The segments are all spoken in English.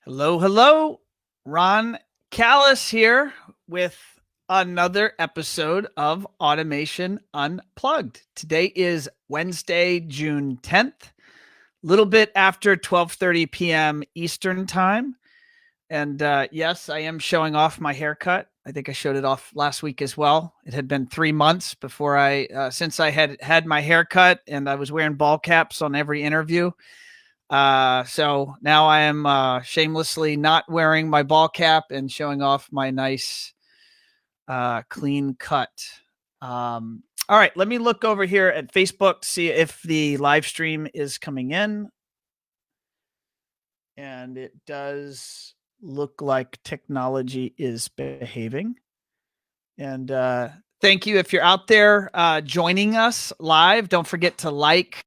Hello, hello. Ron Callis here with another episode of Automation Unplugged. Today is Wednesday, June 10th, a little bit after 12:30 p.m. Eastern time. And yes, I am showing off my haircut. I think I showed it off last week as well. It had been 3 months since I had my haircut, and I was wearing ball caps on every interview. So now I am shamelessly not wearing my ball cap and showing off my nice clean cut. All right, let me look over here at Facebook to see if the live stream is coming in. And it does look like technology is behaving. And thank you if you're out there joining us live. Don't forget to like,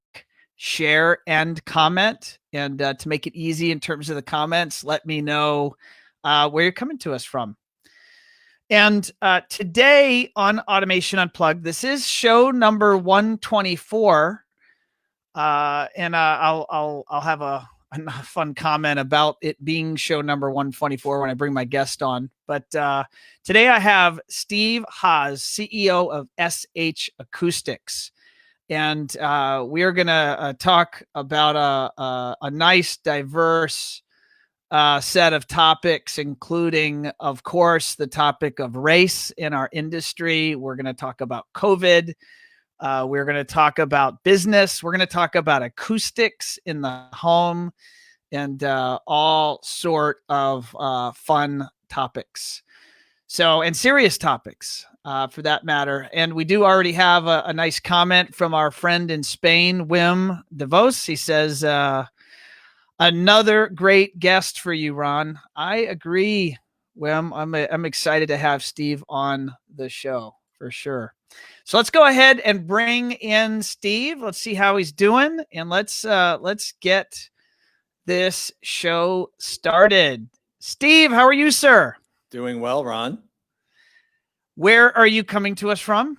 share, and comment. And to make it easy in terms of the comments, let me know where you're coming to us from. And today on Automation Unplugged, this is show number 124. And I'll have a fun comment about it being show number 124 when I bring my guest on. But today I have Steve Haas, CEO of SH Acoustics. And we are going to talk about a nice, diverse set of topics, including, of course, the topic of race in our industry. We're going to talk about COVID. We're going to talk about business. We're going to talk about acoustics in the home and all sort of fun topics. And serious topics for that matter. And we do already have a nice comment from our friend in Spain, Wim DeVos. He says, another great guest for you, Ron. I agree, Wim. I'm excited to have Steve on the show for sure. So let's go ahead and bring in Steve. Let's see how he's doing, and let's get this show started. Steve, how are you, sir? Doing well, Ron. Where are you coming to us from?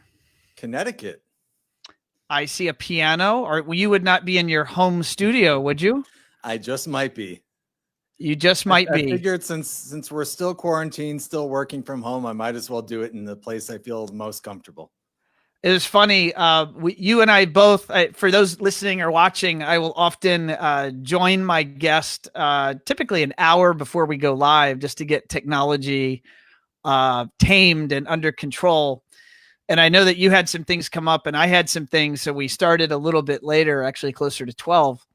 Connecticut. I see a piano. Or you would not be in your home studio, would you? I just might be. You just might be. I figured since we're still quarantined, still working from home, I might as well do it in the place I feel most comfortable. It was funny. You and I both, for those listening or watching, I will often join my guest typically an hour before we go live just to get technology tamed and under control. And I know that you had some things come up and I had some things. So we started a little bit later, actually closer to 12.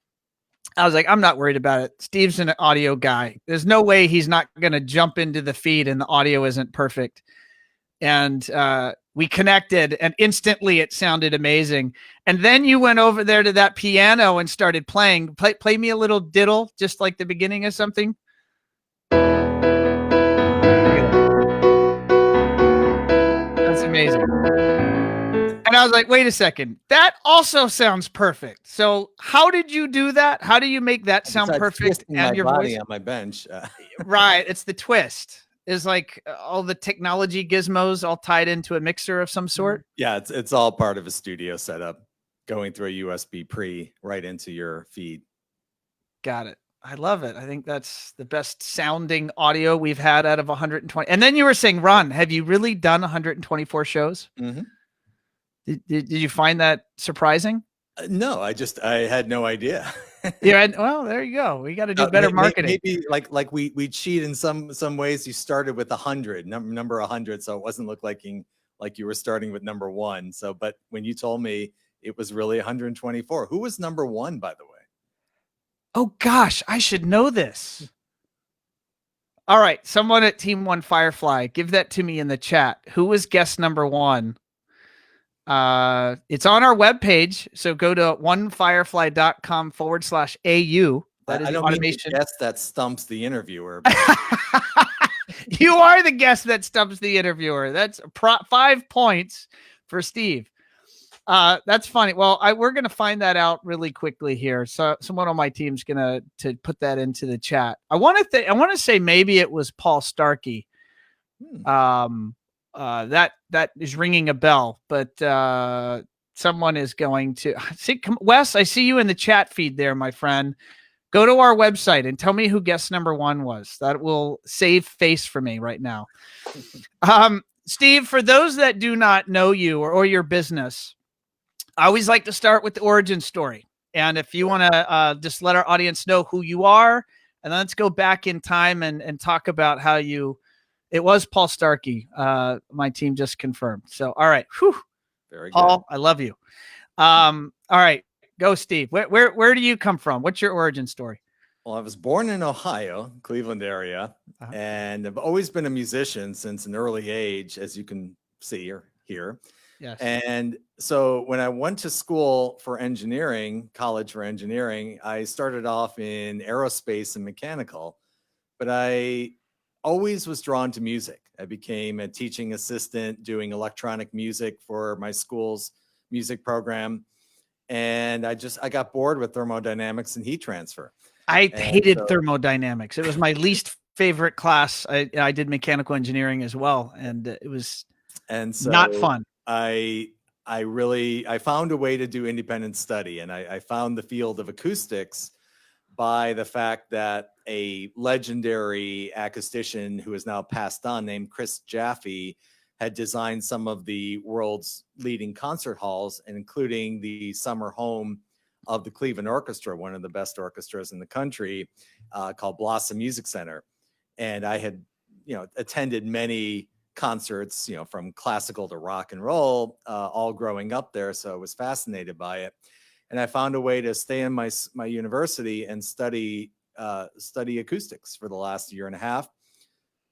I was like, I'm not worried about it. Steve's an audio guy. There's no way he's not going to jump into the feed and the audio isn't perfect. And we connected and instantly it sounded amazing. And then you went over there to that piano and started playing. Play me a little diddle, just like the beginning of something. That's amazing. And I was like, wait a second, that also sounds perfect. So how did you do that? How do you make that sound perfect? And your body voice on my bench. Right. It's the twist. Is like all the technology gizmos all tied into a mixer of some sort? Yeah, it's all part of a studio setup, going through a USB pre right into your feed. Got it. I love it. I think that's the best sounding audio we've had out of 120. And then you were saying, Ron, have you really done 124 shows? Mm-hmm. Did you find that surprising? No, I had no idea. Yeah, well, there you go. We got to do better marketing. Maybe like we cheat in some ways. You started with 100, number 100, so it wasn't looking like you were starting with number 1. So, but when you told me it was really 124, who was number 1, by the way? Oh gosh, I should know this. All right, someone at Team One Firefly, give that to me in the chat. Who was guest number 1? It's on our webpage. So go to onefirefly.com/AU. That is I don't automation. Mean the guest that stumps the interviewer. You are the guest that stumps the interviewer. That's 5 points for Steve. That's funny. Well, we're going to find that out really quickly here. So someone on my team's going to put that into the chat. I want to say maybe it was Paul Starkey. That is ringing a bell, but someone is going to see Wes. I see you in the chat feed there, my friend. Go to our website and tell me who guest number 1 was. That will save face for me right now. Steve, for those that do not know you or your business, I always like to start with the origin story. And if you want to just let our audience know who you are, and then let's go back in time and talk about how it was Paul Starkey. My team just confirmed. So, all right. Whew. Very Paul, good. I love you. All right. Go, Steve. Where do you come from? What's your origin story? Well, I was born in Ohio, Cleveland area, and I've always been a musician since an early age, as you can see or hear. Yes. And so when I went to school for engineering, college for engineering, I started off in aerospace and mechanical, but I always was drawn to music. I became a teaching assistant doing electronic music for my school's music program. And I got bored with thermodynamics and heat transfer. I hated thermodynamics. It was my least favorite class. I did mechanical engineering as well, and it was not fun. I found a way to do independent study, and I found the field of acoustics by the fact that a legendary acoustician who is now passed on named Chris Jaffe had designed some of the world's leading concert halls, and including the summer home of the Cleveland Orchestra, one of the best orchestras in the country, called Blossom Music Center. And I had, attended many concerts, from classical to rock and roll, all growing up there. So I was fascinated by it. And I found a way to stay in my university and study acoustics for the last year and a half.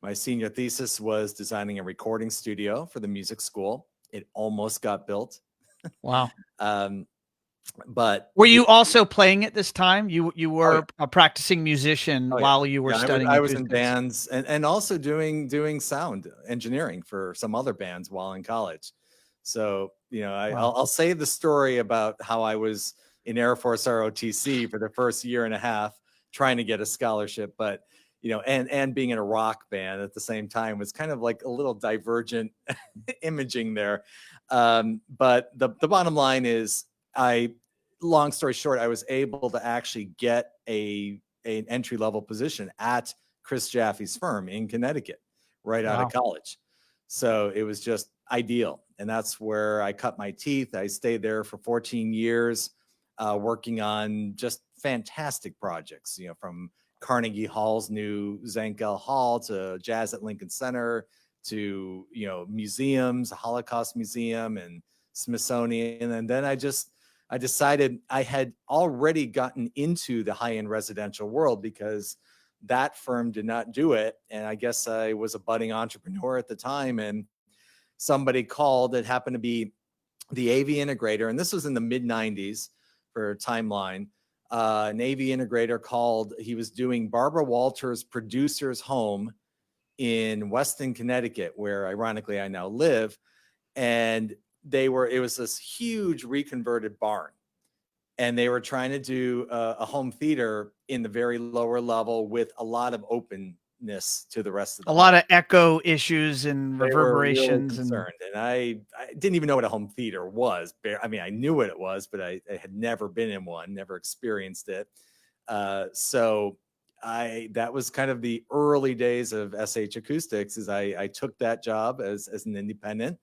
My senior thesis was designing a recording studio for the music school. It almost got built. Wow. But were you also playing at this time? You were a practicing musician while you were studying. I was in bands and also doing sound engineering for some other bands while in college. So, I'll say the story about how I was in Air Force ROTC for the first year and a half trying to get a scholarship, but and being in a rock band at the same time was kind of like a little divergent imaging there. But the bottom line is, long story short, I was able to actually get an entry-level position at Chris Jaffe's firm in Connecticut right out of college. So it was just ideal. And that's where I cut my teeth. I stayed there for 14 years, working on just fantastic projects, from Carnegie Hall's new Zankel Hall to Jazz at Lincoln Center to, museums, a Holocaust Museum and Smithsonian. And then I decided I had already gotten into the high-end residential world because that firm did not do it. And I guess I was a budding entrepreneur at the time. And somebody called, it happened to be the AV integrator. And this was in the mid 90s for timeline. An AV integrator called, he was doing Barbara Walters' producer's home in Weston, Connecticut, where ironically I now live. And it was this huge reconverted barn. And they were trying to do a home theater in the very lower level with a lot of openness to the rest of the home. Lot of echo issues and reverberations. They were really concerned. And I didn't even know what a home theater was. I mean, I knew what it was, but I had never been in one, never experienced it. So that was kind of the early days of SH Acoustics. Is I took that job as an independent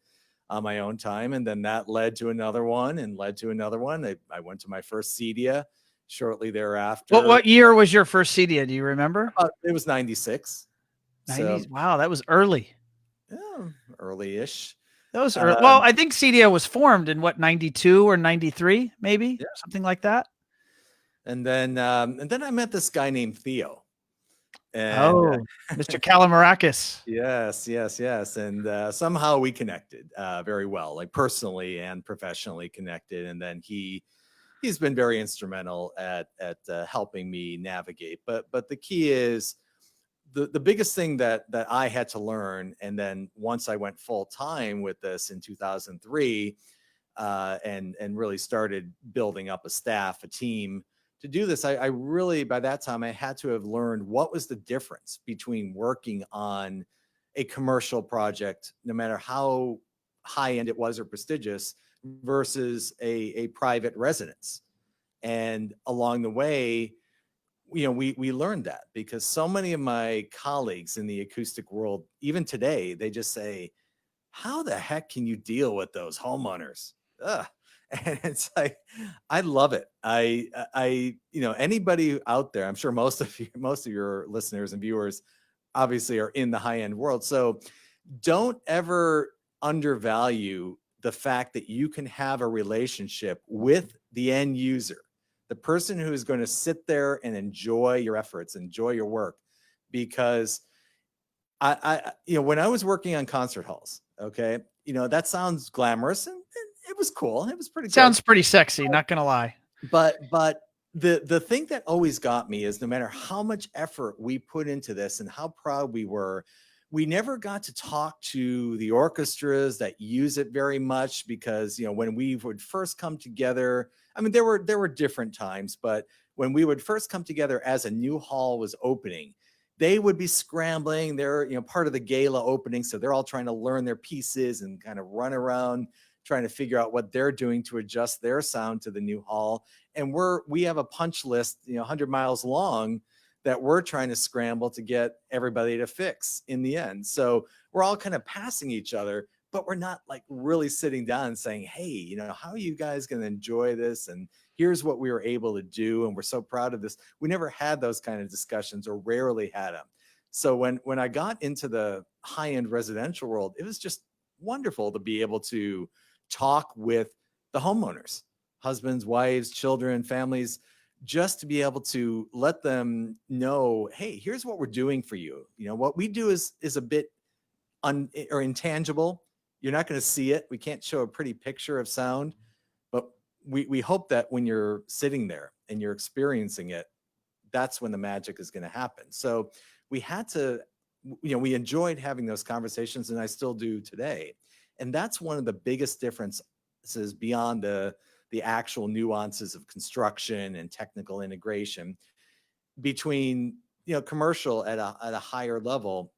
on my own time. And then that led to another one and led to another one. I went to my first CEDIA shortly thereafter. What year was your first CEDIA? Do you remember? It was 96. 90s. So, wow, that was early. Yeah, early-ish. That was early. Well, I think CEDIA was formed in 92 or 93, maybe something like that. And then I met this guy named Theo. And, Mr. Calamarakis. Yes. And somehow we connected very well, like personally and professionally connected. And then he's been very instrumental at helping me navigate. But the key is the biggest thing that I had to learn. And then once I went full time with this in 2003 and really started building up a staff, a team, to do this, I really, by that time, I had to have learned what was the difference between working on a commercial project, no matter how high end it was or prestigious, versus a private residence. And along the way, we learned that because so many of my colleagues in the acoustic world, even today, they just say, how the heck can you deal with those homeowners? Ugh. And it's like, I love it. Anybody out there, I'm sure most of your listeners and viewers obviously are in the high-end world. So don't ever undervalue the fact that you can have a relationship with the end user, the person who is going to sit there and enjoy your efforts, enjoy your work. Because when I was working on concert halls, okay, that sounds glamorous and it was cool. It was pretty Sounds good. pretty sexy, not gonna lie. But the thing that always got me is no matter how much effort we put into this and how proud we were, we never got to talk to the orchestras that use it very much because, when we would first come together, I mean, there were different times, but when we would first come together as a new hall was opening, they would be scrambling. They're, part of the gala opening. So they're all trying to learn their pieces and kind of run around trying to figure out what they're doing to adjust their sound to the new hall. And we have a punch list, 100 miles long that we're trying to scramble to get everybody to fix in the end. So we're all kind of passing each other, but we're not like really sitting down and saying, hey, how are you guys going to enjoy this? And here's what we were able to do. And we're so proud of this. We never had those kind of discussions or rarely had them. So when I got into the high-end residential world, it was just wonderful to be able to talk with the homeowners, husbands, wives, children, families, just to be able to let them know, hey, here's what we're doing for you. What we do is a bit intangible. You're not going to see it. We can't show a pretty picture of sound, but we hope that when you're sitting there and you're experiencing it, that's when the magic is going to happen. So we had to, we enjoyed having those conversations, and I still do today. And that's one of the biggest differences beyond the actual nuances of construction and technical integration between, commercial at a higher level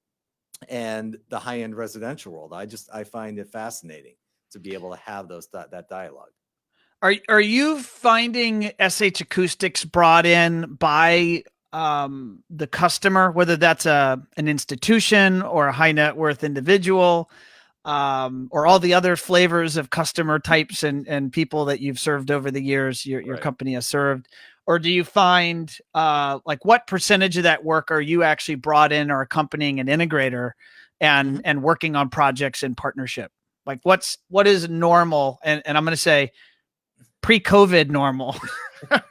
and the high-end residential world. I find it fascinating to be able to have that dialogue. Are you finding SH Acoustics brought in by the customer, whether that's an institution or a high net worth individual, or all the other flavors of customer types and people that you've served over the years, your Right. company has served? Or do you find like what percentage of that work are you actually brought in or accompanying an integrator and working on projects in partnership? Like what is normal? And I'm going to say pre-COVID normal,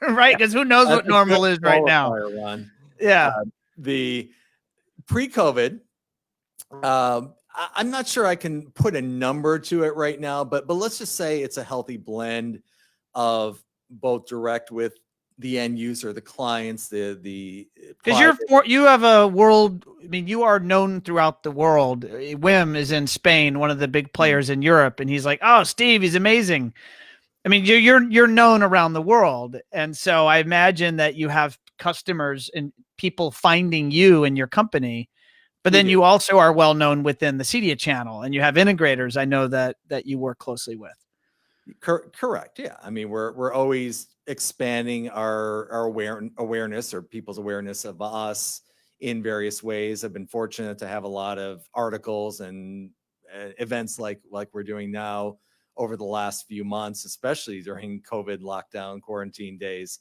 right? Because who knows what normal is right now? Ron. Yeah. The pre-COVID, I'm not sure I can put a number to it right now, but let's just say it's a healthy blend of both direct with the end user, the clients, because you have a world. I mean, you are known throughout the world. Wim is in Spain, one of the big players in Europe, and he's like, "Oh, Steve, he's amazing." I mean, you're known around the world, and so I imagine that you have customers and people finding you and your company. But then you also are well known within the CEDIA channel, and you have integrators. I know that you work closely with. Correct. Yeah. I mean, we're always expanding our awareness or people's awareness of us in various ways. I've been fortunate to have a lot of articles and events like we're doing now over the last few months, especially during COVID lockdown quarantine days.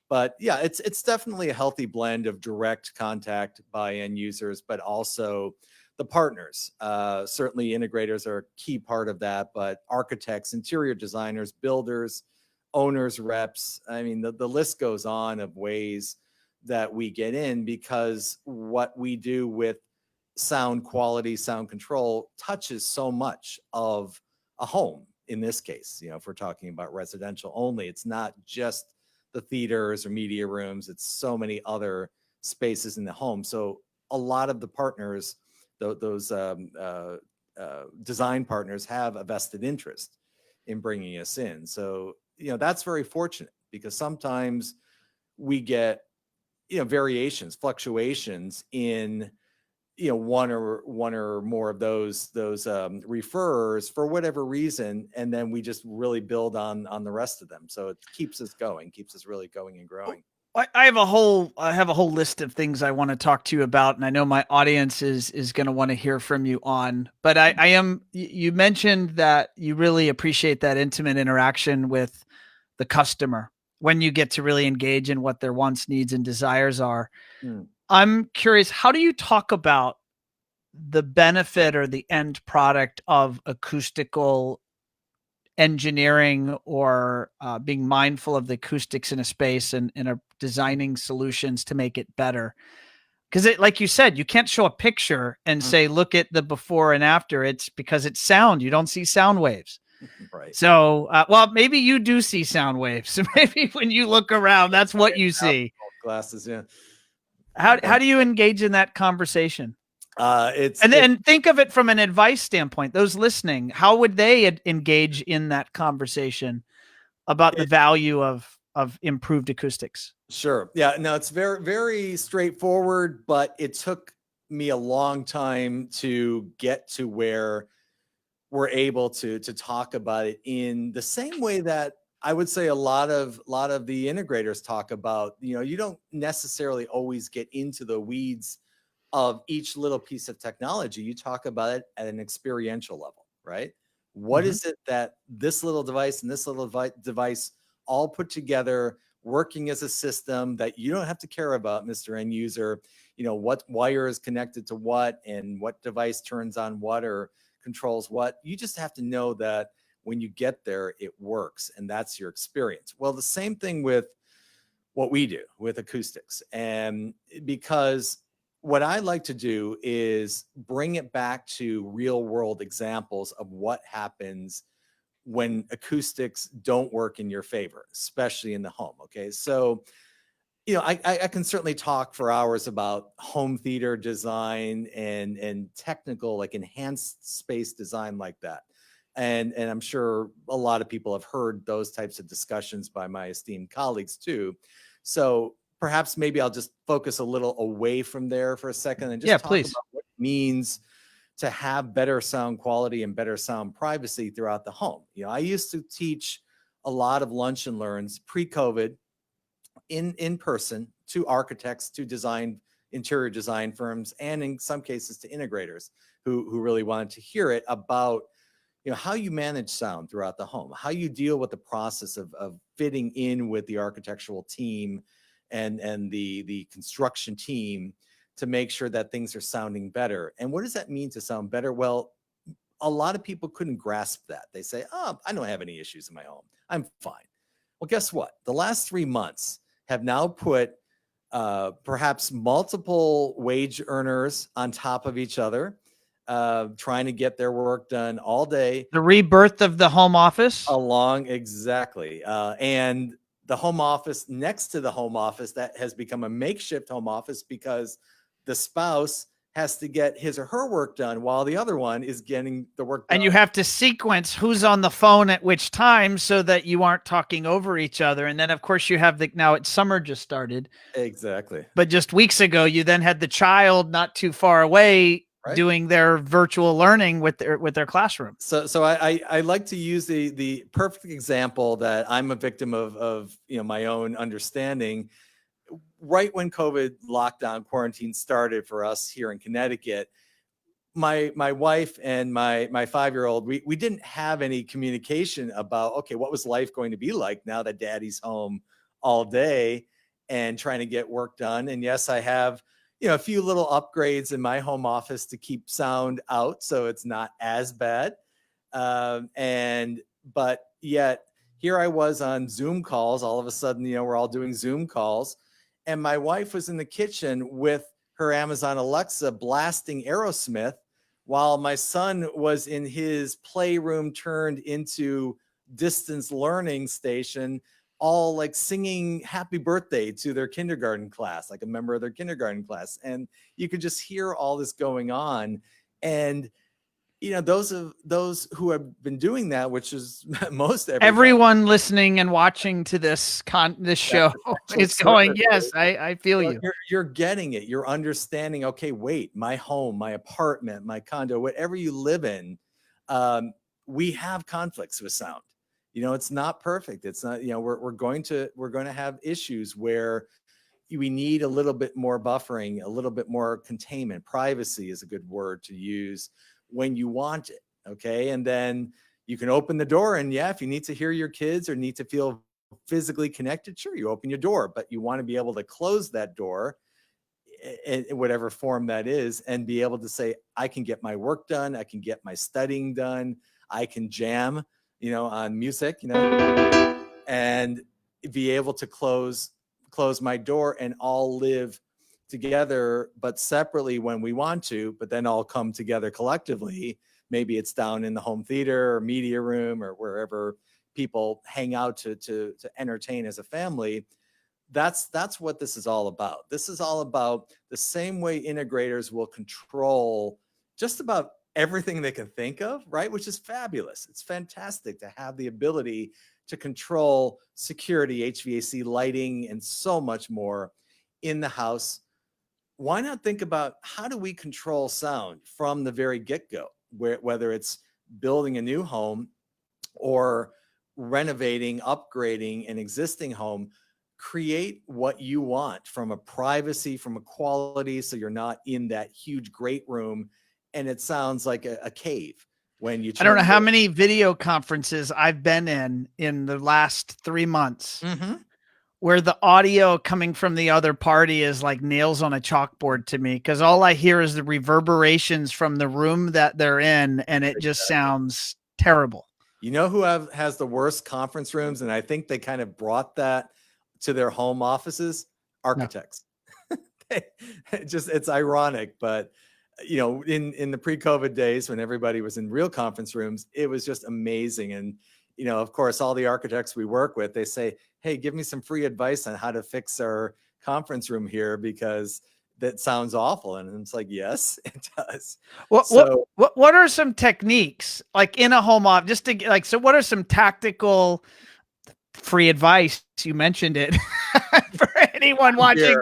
But yeah, it's definitely a healthy blend of direct contact by end users, but also the partners. Certainly integrators are a key part of that, but architects, interior designers, builders, owners, reps. I mean, the list goes on of ways that we get in because what we do with sound quality, sound control touches so much of a home. In this case, if we're talking about residential only, it's not just the theaters or media rooms. It's so many other spaces in the home. So a lot of the partners, those design partners, have a vested interest in bringing us in. So, that's very fortunate because sometimes we get, variations, fluctuations in, one or more of those referrers for whatever reason, and then we just really build on the rest of them. So it keeps us going, keeps us really going and growing. I have a whole list of things I want to talk to you about, and I know my audience is going to want to hear from you on. But you mentioned that you really appreciate that intimate interaction with the customer when you get to really engage in what their wants, needs, and desires are. Mm. I'm curious, how do you talk about the benefit or the end product of acoustical engineering, or being mindful of the acoustics in a space, and designing solutions to make it better? Because like you said, you can't show a picture and say, look at the before and after. It's because it's sound. You don't see sound waves. Right. So, well, maybe you do see sound waves. So maybe when you look around, that's what you see. Glasses, yeah. How do you engage in that conversation? And then think of it from an advice standpoint. Those listening, how would they engage in that conversation about the value of improved acoustics? Sure. Yeah. No, it's very, very straightforward, but it took me a long time to get to where we're able to talk about it in the same way that I would say a lot of the integrators talk about. You don't necessarily always get into the weeds of each little piece of technology. You talk about it at an experiential level, right? What is it that this little device and this little device all put together, working as a system, that you don't have to care about, Mr. End User, what wire is connected to what, and what device turns on what or controls what. You just have to know that when you get there, it works, and that's your experience. Well, the same thing with what we do with acoustics. And because what I like to do is bring it back to real world examples of what happens when acoustics don't work in your favor, especially in the home. Okay. So, I can certainly talk for hours about home theater design and technical, like enhanced space design like that. And I'm sure a lot of people have heard those types of discussions by my esteemed colleagues too. So perhaps maybe I'll just focus a little away from there for a second and just talk Please. about what it means to have better sound quality and better sound privacy throughout the home. I used to teach a lot of lunch and learns pre-COVID in person to architects, to interior design firms, and in some cases to integrators who really wanted to hear it about how you manage sound throughout the home, how you deal with the process of fitting in with the architectural team and the construction team to make sure that things are sounding better. And what does that mean to sound better? Well, a lot of people couldn't grasp that. They say, oh, I don't have any issues in my home, I'm fine. Well, guess what? The last 3 months have now put perhaps multiple wage earners on top of each other, trying to get their work done all day. The rebirth of the home office? Exactly. And the home office next to the home office that has become a makeshift home office because the spouse has to get his or her work done while the other one is getting the work done. And you have to sequence who's on the phone at which time so that you aren't talking over each other. And then, of course, you have now it's summer just started. Exactly. But just weeks ago, you then had the child not too far away doing their virtual learning with their classroom. So I like to use the perfect example that I'm a victim of my own understanding. Right when COVID lockdown quarantine started for us here in Connecticut, my wife and my 5-year-old, we didn't have any communication about, okay, what was life going to be like now that daddy's home all day and trying to get work done. And yes, I have a few little upgrades in my home office to keep sound out so it's not as bad. But yet here I was on Zoom calls. All of a sudden, we're all doing Zoom calls. And my wife was in the kitchen with her Amazon Alexa blasting Aerosmith while my son was in his playroom turned into distance learning station, all like singing happy birthday to their kindergarten class, like a member of their kindergarten class. And you could just hear all this going on. And those who have been doing that, which is most everyone listening and watching to this show is going, yes, I feel you. You're getting it. You're understanding, okay, wait, my home, my apartment, my condo, whatever you live in, we have conflicts with sound. It's not perfect. It's not, we're going to have issues where we need a little bit more buffering, a little bit more containment. Privacy is a good word to use when you want it. Okay. And then you can open the door, and yeah, if you need to hear your kids or need to feel physically connected, sure, you open your door, but you want to be able to close that door in whatever form that is, and be able to say, I can get my work done. I can get my studying done. I can jam, on music, and be able to close my door and all live together, but separately when we want to, but then all come together collectively. Maybe it's down in the home theater or media room or wherever people hang out to entertain as a family. That's what this is all about. This is all about the same way integrators will control just about everything they can think of, right? Which is fabulous. It's fantastic to have the ability to control security, HVAC, lighting, and so much more in the house. Why not think about how do we control sound from the very get-go, whether it's building a new home or renovating, upgrading an existing home? Create what you want from a privacy, from a quality, so you're not in that huge great room and it sounds like a cave when you I don't know how many video conferences I've been in the last 3 months where the audio coming from the other party is like nails on a chalkboard to me, because all I hear is the reverberations from the room that they're in, and it just sounds terrible. You know who has the worst conference rooms, and I think they kind of brought that to their home offices? Architects. No. It's ironic, but in the pre-COVID days when everybody was in real conference rooms, it was just amazing. And of course, all the architects we work with, they say, hey, give me some free advice on how to fix our conference room here, because that sounds awful. And it's like, yes, it does. What are some techniques like in a home office, just to like, so what are some tactical free advice? You mentioned it for anyone watching,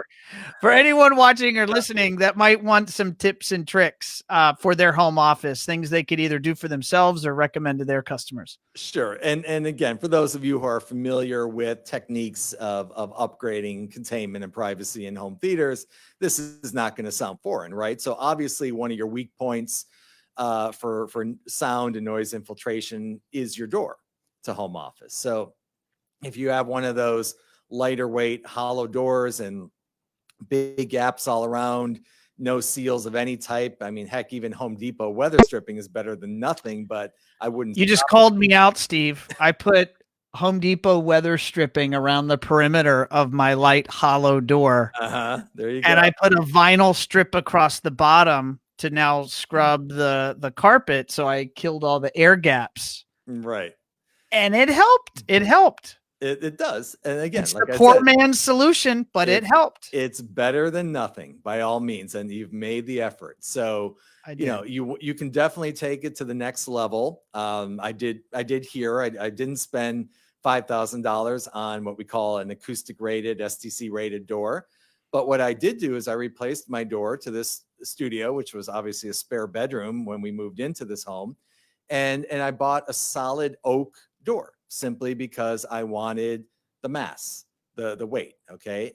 or listening that might want some tips and tricks for their home office, things they could either do for themselves or recommend to their customers. Sure. And again, for those of you who are familiar with techniques of upgrading containment and privacy in home theaters, this is not going to sound foreign, right? So obviously one of your weak points for sound and noise infiltration is your door to home office. So if you have one of those lighter weight hollow doors and big gaps all around, no seals of any type. I mean, heck, even Home Depot weather stripping is better than nothing, but I wouldn't. You just called me out, Steve. I put Home Depot weather stripping around the perimeter of my light hollow door. There you go. And I put a vinyl strip across the bottom to now scrub the carpet. So I killed all the air gaps. Right. And it helped. It does. And again, it's like the poor man's solution, but it helped. It's better than nothing by all means. And you've made the effort. So, you can definitely take it to the next level. I did here. I didn't spend $5,000 on what we call an acoustic rated, STC rated door. But what I did do is I replaced my door to this studio, which was obviously a spare bedroom when we moved into this home. And I bought a solid oak door, simply because I wanted the mass, the weight. Okay.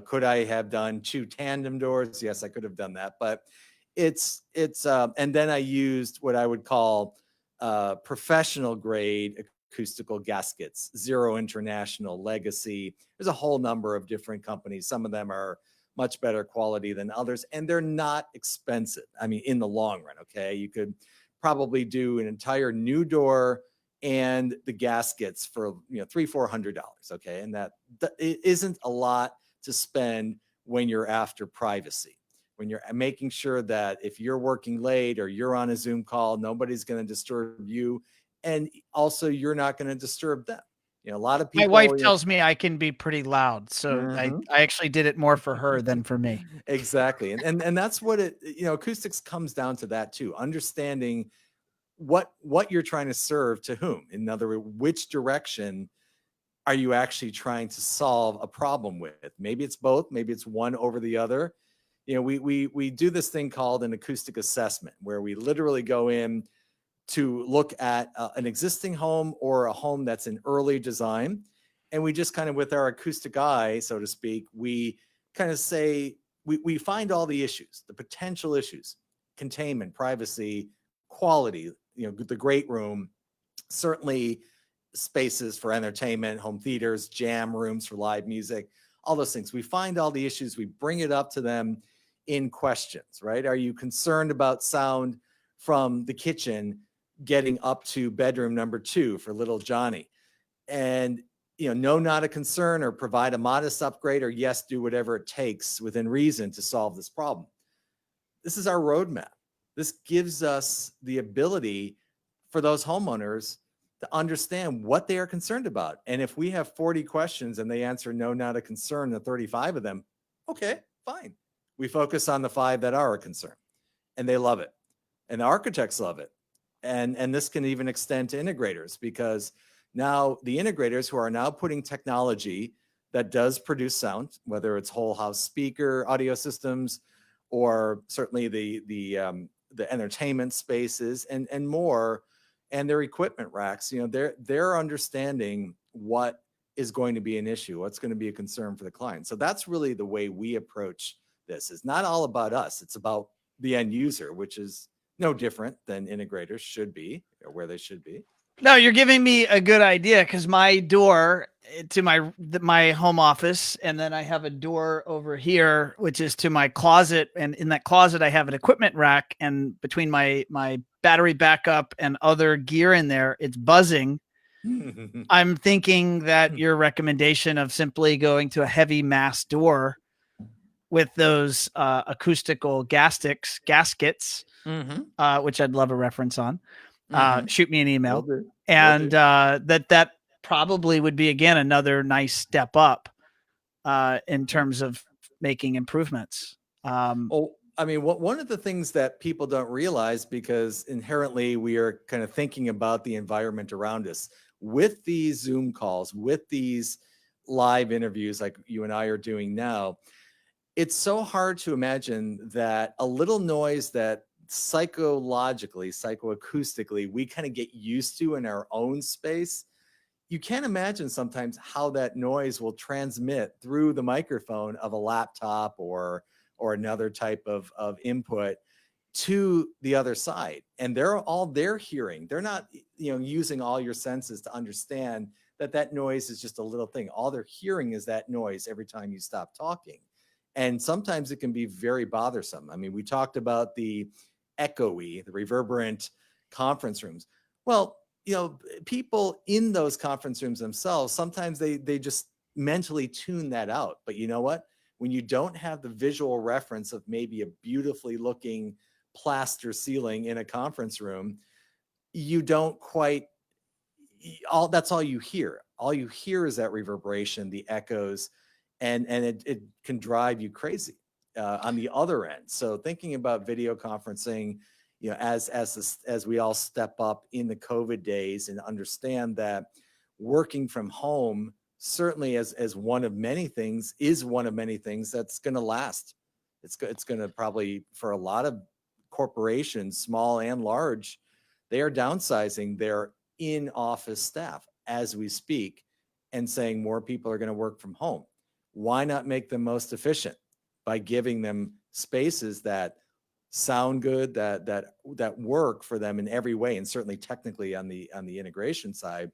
Could I have done 2 tandem doors? Yes, I could have done that, but it's and then I used what I would call professional grade acoustical gaskets, Zero International, Legacy. There's a whole number of different companies. Some of them are much better quality than others, and they're not expensive. I mean, in the long run, okay, you could probably do an entire new door and the gaskets for $300-400. Okay. And that it isn't a lot to spend when you're after privacy, when you're making sure that if you're working late or you're on a Zoom call, nobody's going to disturb you. And also you're not going to disturb them. A lot of people. My wife tells me I can be pretty loud. So I actually did it more for her than for me. Exactly. And that's what acoustics comes down to, that too. Understanding what you're trying to serve to whom. In other words, which direction are you actually trying to solve a problem with? Maybe it's both, maybe it's one over the other. We do this thing called an acoustic assessment, where we literally go in to look at an existing home or a home that's in early design. And we just kind of, with our acoustic eye, so to speak, we kind of say, we find all the issues, the potential issues, containment, privacy, quality, the great room, certainly spaces for entertainment, home theaters, jam rooms for live music, all those things. We find all the issues, we bring it up to them in questions, right? Are you concerned about sound from the kitchen getting up to bedroom number 2 for little Johnny? And no, not a concern, or provide a modest upgrade, or yes, do whatever it takes within reason to solve this problem. This is our roadmap. This gives us the ability for those homeowners to understand what they are concerned about. And if we have 40 questions and they answer no, not a concern, the 35 of them, okay, fine. We focus on the 5 that are a concern, and they love it. And the architects love it. And this can even extend to integrators, because now the integrators who are now putting technology that does produce sound, whether it's whole house speaker audio systems, or certainly the entertainment spaces and more, and their equipment racks, they're understanding what is going to be an issue, what's going to be a concern for the client. So that's really the way we approach this. It's not all about us. It's about the end user, which is no different than integrators should be, or where they should be. No, you're giving me a good idea, because my door to my home office, and then I have a door over here, which is to my closet. And in that closet, I have an equipment rack, and between my battery backup and other gear in there, it's buzzing. I'm thinking that your recommendation of simply going to a heavy mass door with those acoustical gaskets, which I'd love a reference on. Shoot me an email. And that probably would be, again, another nice step up in terms of making improvements. One of the things that people don't realize, because inherently we are kind of thinking about the environment around us with these Zoom calls, with these live interviews like you and I are doing now, it's so hard to imagine that a little noise that psychoacoustically, we kind of get used to in our own space. You can't imagine sometimes how that noise will transmit through the microphone of a laptop or another type of input to the other side. And they're hearing. They're not, using all your senses to understand that noise is just a little thing. All they're hearing is that noise every time you stop talking. And sometimes it can be very bothersome. I mean, we talked about the echoey, the reverberant conference rooms. Well, people in those conference rooms themselves, sometimes they just mentally tune that out. But you know what? When you don't have the visual reference of maybe a beautifully looking plaster ceiling in a conference room, you don't quite, that's all you hear. All you hear is that reverberation, the echoes, and it can drive you crazy on the other end. So thinking about video conferencing, as we all step up in the COVID days and understand that working from home certainly as one of many things is one of many things that's going to last. It's going to probably, for a lot of corporations, small and large, they are downsizing their in-office staff as we speak and saying more people are going to work from home. Why not make them most efficient by giving them spaces that sound good, that work for them in every way, and certainly technically on the integration side,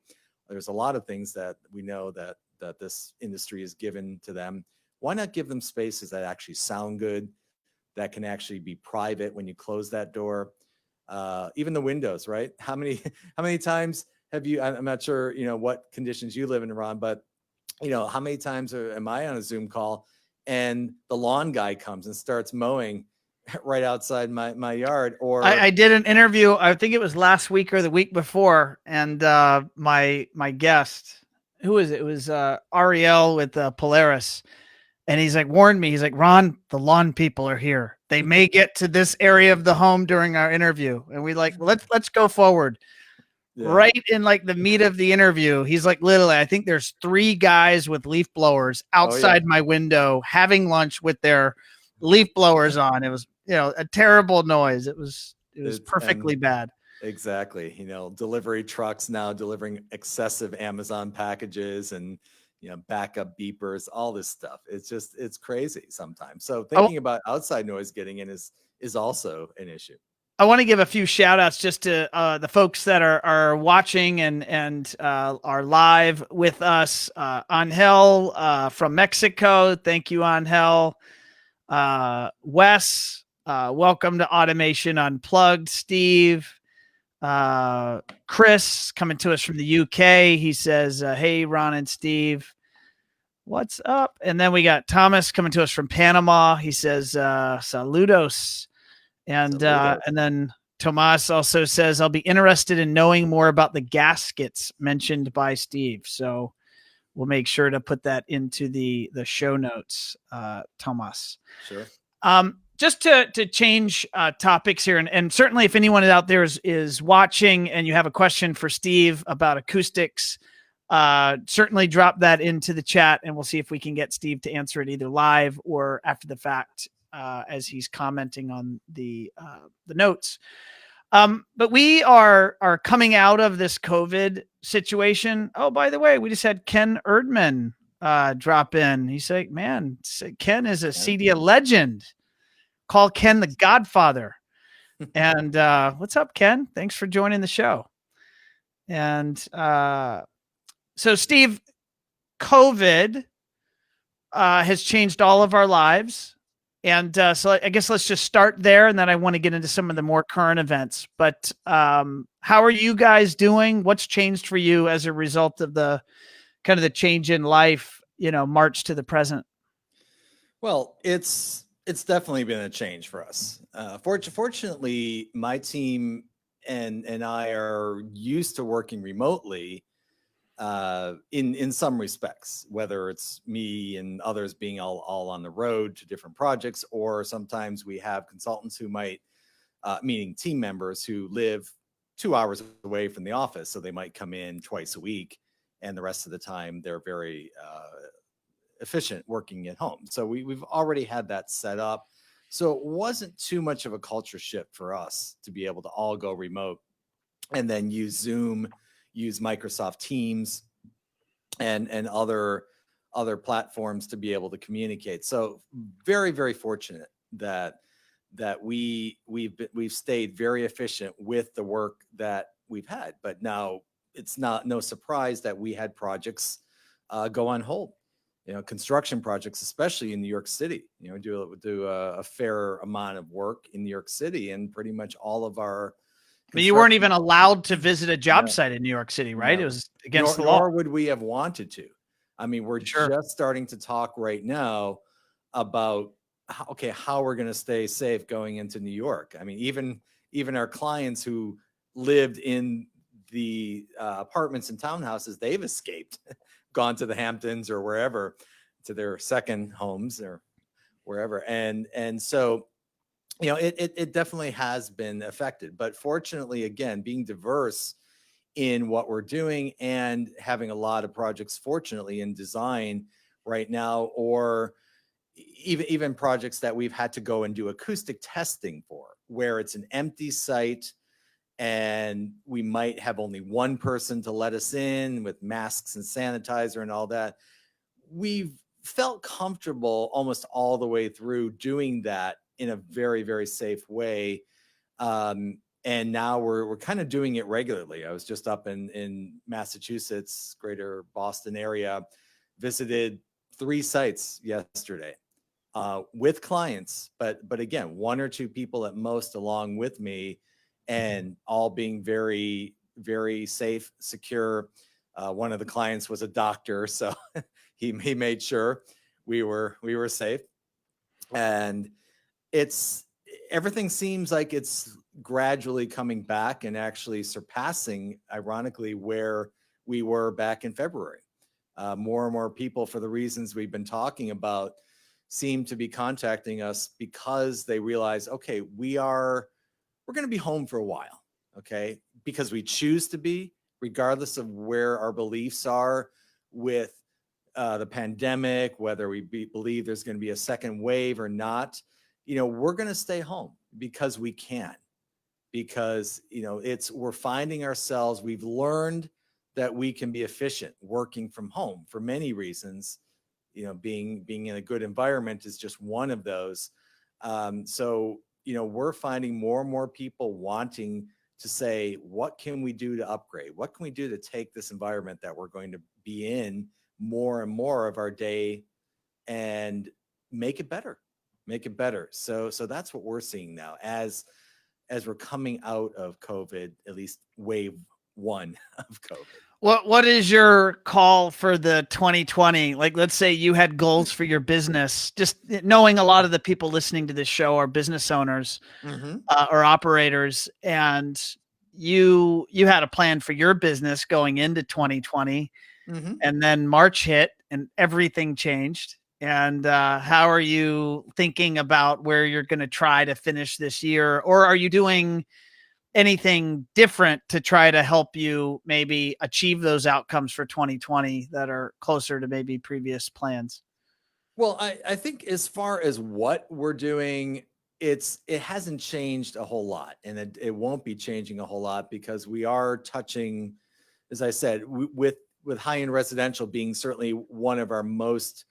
there's a lot of things that we know that this industry is given to them. Why not give them spaces that actually sound good, that can actually be private when you close that door? Even the windows, right? How many times have you? I'm not sure what conditions you live in, Ron, but how many times am I on a Zoom call and the lawn guy comes and starts mowing right outside my yard? Or I did an interview, I think it was last week or the week before, and my guest, who was it? It was Ariel with Polaris, and he's like, warned me. He's like, Ron, the lawn people are here. They may get to this area of the home during our interview, and we like, let's go forward. Yeah. Right in like the meat of the interview, he's like, literally, I think there's 3 guys with leaf blowers outside my window having lunch with their leaf blowers on. It was, a terrible noise. It was perfectly bad. Exactly. Delivery trucks now delivering excessive Amazon packages, and backup beepers, all this stuff. It's crazy sometimes. So Oh, thinking about outside noise getting in is also an issue. I want to give a few shout outs just to the folks that are watching and are live with us. Angel from Mexico. Thank you, Angel. Wes, welcome to Automation Unplugged. Steve, Chris coming to us from the UK. He says, hey, Ron and Steve, what's up? And then we got Thomas coming to us from Panama. He says, saludos. And then Tomas also says, I'll be interested in knowing more about the gaskets mentioned by Steve. So we'll make sure to put that into the show notes, Tomas. Sure. Just to change topics here, and certainly if anyone out there is watching and you have a question for Steve about acoustics, certainly drop that into the chat and we'll see if we can get Steve to answer it either live or after the fact as he's commenting on the notes. But we are coming out of this COVID situation. Oh, by the way, we just had Ken Erdman drop in. He's like, man, Ken is a CEDIA legend. Call Ken the Godfather. And what's up, Ken? Thanks for joining the show. And so, Steve, COVID has changed all of our lives. And so I guess let's just start there. And then I want to get into some of the more current events. But how are you guys doing? What's changed for you as a result of the kind of the change in life, March to the present? Well, it's definitely been a change for us. Fortunately, my team and I are used to working remotely in some respects, whether it's me and others being all on the road to different projects, or sometimes we have consultants who might, meaning team members who live 2 hours away from the office. So they might come in twice a week and the rest of the time they're very efficient working at home. So we've already had that set up. So it wasn't too much of a culture shift for us to be able to all go remote and then use Zoom, use Microsoft Teams and other platforms to be able to communicate. So very, very fortunate that we've stayed very efficient with the work that we've had. But now it's no surprise that we had projects go on hold. Construction projects, especially in New York City, do a fair amount of work in New York City, and pretty much all of our. But you weren't even allowed to visit a job site in New York City, right? No. It was against the law. Nor would we have wanted to. I mean, we're just starting to talk right now about how we're going to stay safe going into New York. I mean, even our clients who lived in the apartments and townhouses, they've escaped, gone to the Hamptons or wherever, to their second homes or wherever. And so, it definitely has been affected. But fortunately, again, being diverse in what we're doing and having a lot of projects, fortunately, in design right now, or even projects that we've had to go and do acoustic testing for, where it's an empty site and we might have only one person to let us in with masks and sanitizer and all that. We've felt comfortable almost all the way through doing that in a very, very safe way. And now we're kind of doing it regularly. I was just up in Massachusetts, greater Boston area, visited 3 sites yesterday with clients, but again, 1 or 2 people at most along with me, and all being very, very safe, secure. One of the clients was a doctor, so he made sure we were safe. And everything seems like it's gradually coming back and actually surpassing, ironically, where we were back in February. More and more people, for the reasons we've been talking about, seem to be contacting us because they realize, okay, we're going to be home for a while, okay, because we choose to be, regardless of where our beliefs are with the pandemic, whether we believe there's going to be a second wave or not. We're going to stay home because we can, because we're finding ourselves, we've learned that we can be efficient working from home for many reasons. Being in a good environment is just one of those. So we're finding more and more people wanting to say, what can we do to upgrade? What can we do to take this environment that we're going to be in more and more of our day and make it better? So that's what we're seeing now as we're coming out of COVID, at least wave 1 of COVID. What is your call for the 2020? Like, let's say you had goals for your business, just knowing a lot of the people listening to this show are business owners or operators, and you had a plan for your business going into 2020, and then March hit and everything changed. And how are you thinking about where you're going to try to finish this year? Or are you doing anything different to try to help you maybe achieve those outcomes for 2020 that are closer to maybe previous plans? Well, I think as far as what we're doing, it hasn't changed a whole lot, and it won't be changing a whole lot because we are touching, as I said, with high-end residential being certainly one of our most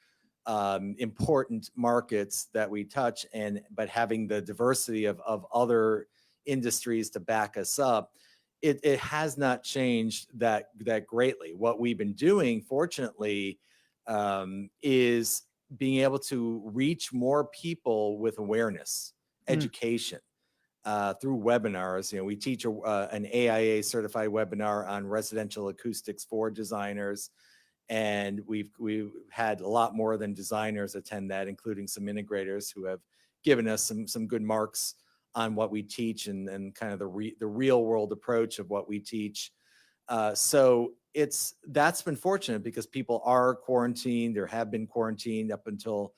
important markets that we touch, but having the diversity of other industries to back us up, it has not changed that greatly. What we've been doing, fortunately, is being able to reach more people with awareness, education, through webinars. We teach an AIA certified webinar on residential acoustics for designers. And we've had a lot more than designers attend that, including some integrators who have given us some good marks on what we teach and kind of the real world approach of what we teach. So that's been fortunate because people are quarantined or have been quarantined up until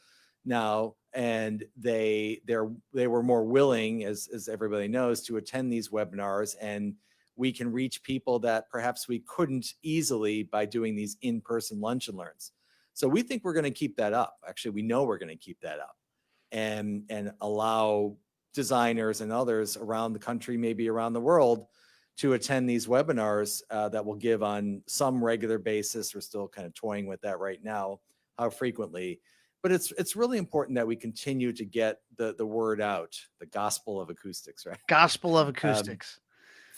now, and they were more willing, as everybody knows, to attend these webinars, and we can reach people that perhaps we couldn't easily by doing these in-person lunch and learns. So we think we're going to keep that up. Actually, we know we're going to keep that up and allow designers and others around the country, maybe around the world, to attend these webinars that we'll give on some regular basis. We're still kind of toying with that right now, how frequently. But it's really important that we continue to get the word out, the gospel of acoustics, right? Gospel of acoustics.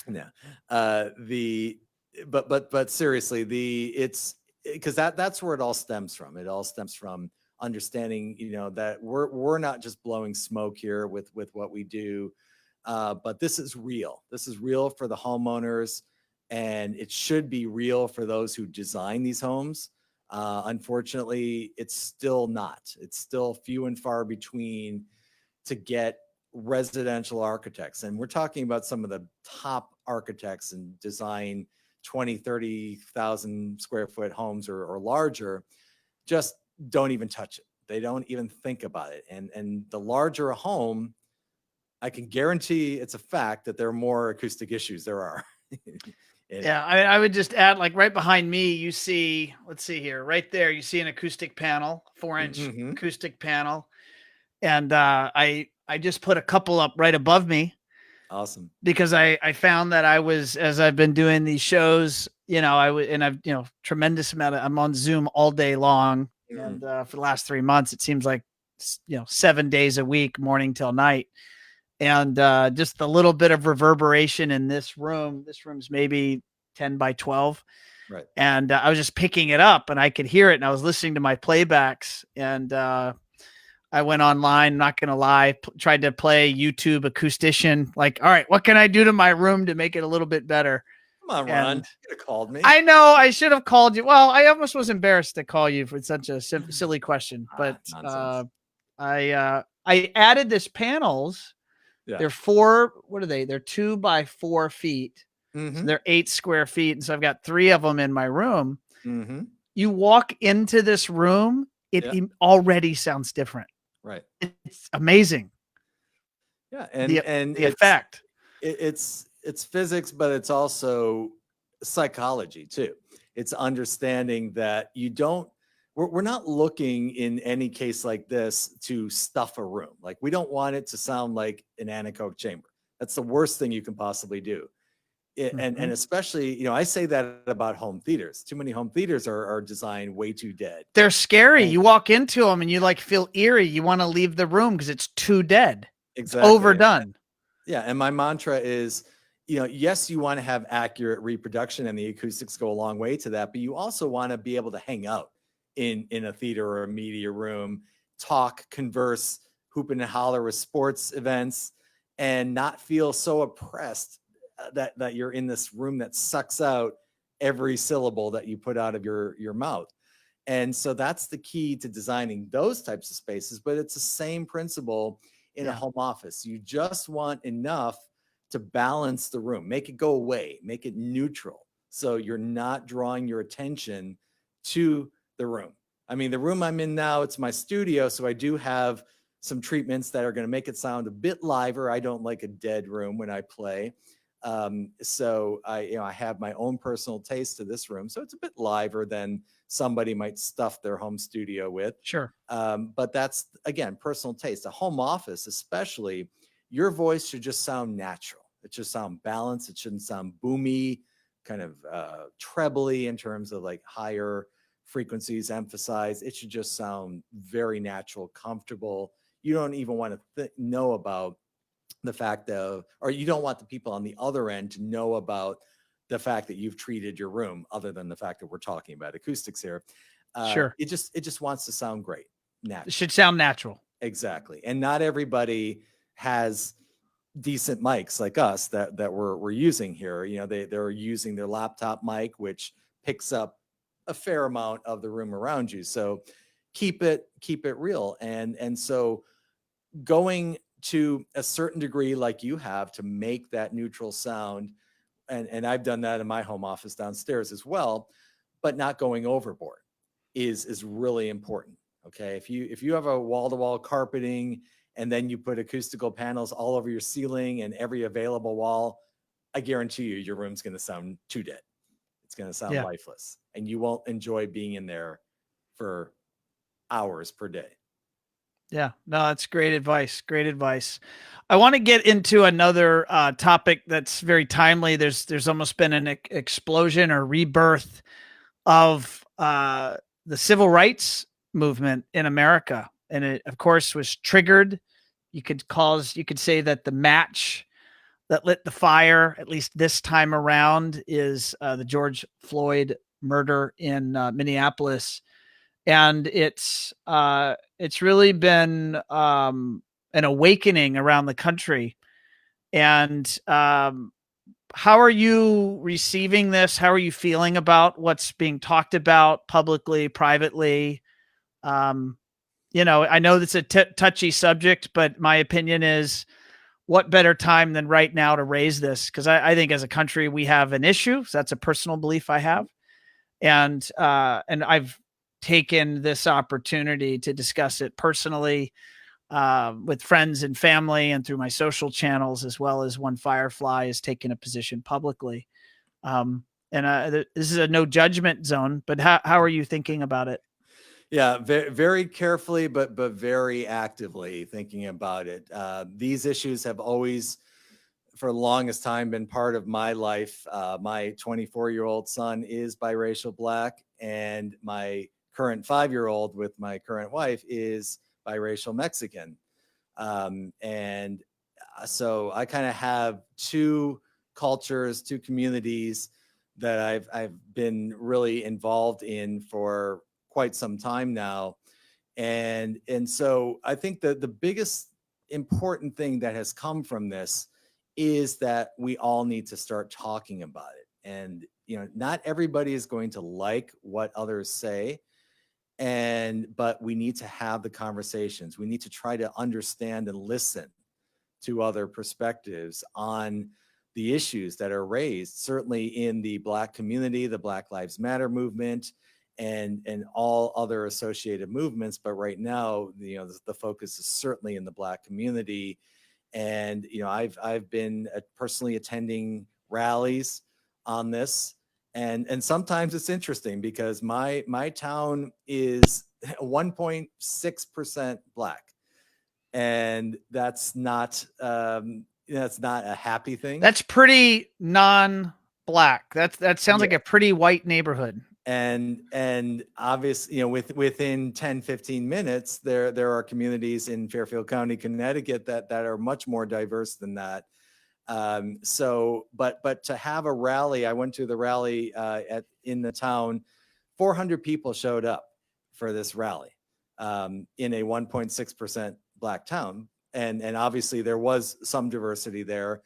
Yeah. But seriously, it's because that's where it all stems from. It all stems from understanding, that we're not just blowing smoke here with what we do, but this is real. This is real for the homeowners, and it should be real for those who design these homes. Unfortunately, it's still not. It's still few and far between to get residential architects. And we're talking about some of the top architects and design 20, 30,000 square foot homes or larger, just don't even touch it. They don't even think about it. And the larger a home, I can guarantee it's a fact that there are more acoustic issues there are. Yeah, I would just add, like right behind me, you see, let's see here, right there, you see an acoustic panel, 4-inch acoustic panel. And I just put a couple up right above me. Awesome. Because I found that as I've been doing these shows, I've, tremendous amount of, I'm on Zoom all day long. And for the last 3 months, it seems like, 7 days a week, morning till night. And just the little bit of reverberation in this room's maybe 10 by 12. Right. And I was just picking it up and I could hear it, and I was listening to my playbacks, and I went online, not going to lie, tried to play YouTube acoustician. Like, all right, what can I do to my room to make it a little bit better? Come on, Ron. You could have called me. I know I should have called you. Well, I almost was embarrassed to call you for such a silly question, but I added this panels. Yeah. They're 4. What are they? They're 2 by 4 feet. So they're 8 square feet. And so I've got 3 of them in my room. You walk into this room, it already sounds different. Right. It's amazing. Yeah. And the effect. It's physics, but it's also psychology too. It's understanding that we're not looking in any case like this to stuff a room. Like, we don't want it to sound like an anechoic chamber. That's the worst thing you can possibly do. And especially, you know, I say that about home theaters. Too many home theaters are designed way too dead. They're scary. And you walk into them and you like feel eerie. You want to leave the room because it's too dead. Exactly. It's overdone. Yeah. And my mantra is, you know, yes, you want to have accurate reproduction, and the acoustics go a long way to that, but you also want to be able to hang out in a theater or a media room, talk, converse, hoop and holler with sports events, and not feel so oppressed that you're in this room that sucks out every syllable that you put out of your mouth. And so that's the key to designing those types of spaces, but it's the same principle in a home office. You just want enough to balance the room, make it go away, make it neutral, so you're not drawing your attention to the room. I mean, the room I'm in now, it's my studio, so I do have some treatments that are going to make it sound a bit liver. I don't like a dead room when I play. So I have my own personal taste to this room. So it's a bit liver than somebody might stuff their home studio with. Sure. But that's, again, personal taste. A home office, especially, your voice should just sound natural. It should sound balanced. It shouldn't sound boomy, kind of trebly in terms of like higher frequencies emphasized. It should just sound very natural, comfortable. You don't even want to know about the fact of, or you don't want the people on the other end to know about the fact that you've treated your room, other than the fact that we're talking about acoustics here. Sure. It just wants to sound great. Natural. It should sound natural. Exactly. And not everybody has decent mics like us that we're using here. You know, they're using their laptop mic, which picks up a fair amount of the room around you. So keep it real. And so going to a certain degree, like you have, to make that neutral sound, and I've done that in my home office downstairs as well, but not going overboard is really important. Okay, if you have a wall-to-wall carpeting and then you put acoustical panels all over your ceiling and every available wall, I guarantee you your room's going to sound too dead. It's going to sound lifeless, and you won't enjoy being in there for hours per day. Yeah, no, that's great advice. Great advice. I want to get into another topic that's very timely. There's almost been an explosion or rebirth of the civil rights movement in America, and it, of course, was triggered. You could say that the match that lit the fire, at least this time around, is the George Floyd murder in Minneapolis. And it's really been an awakening around the country. And how are you receiving this? How are you feeling about what's being talked about publicly, privately? You know, I know it's a touchy subject, but my opinion is, what better time than right now to raise this? Because I think as a country, we have an issue. So that's a personal belief I have. And I've taken this opportunity to discuss it personally with friends and family, and through my social channels, as well as One Firefly has taken a position publicly. This is a no judgment zone, but how are you thinking about it? Yeah, very, very carefully, but very actively thinking about it. These issues have always, for the longest time, been part of my life. My 24-year-old son is biracial Black, and my current 5-year-old with my current wife is biracial Mexican. And so I kind of have two cultures, two communities that I've been really involved in for quite some time now. And so I think that the biggest important thing that has come from this is that we all need to start talking about it. And, you know, not everybody is going to like what others say, but we need to have the conversations. We need to try to understand and listen to other perspectives on the issues that are raised, certainly in the Black community, the Black Lives Matter movement, and all other associated movements. But right now, you know, the focus is certainly in the Black community. And, you know, I've been personally attending rallies on this. And sometimes it's interesting because my town is 1.6% Black. And that's not that's not a happy thing. That's pretty non-black. That sounds like a pretty white neighborhood. And obviously, within 10, 15 minutes, there are communities in Fairfield County, Connecticut that are much more diverse than that. But to have a rally, I went to the rally in the town. 400 people showed up for this rally in a 1.6% black town, and obviously there was some diversity there,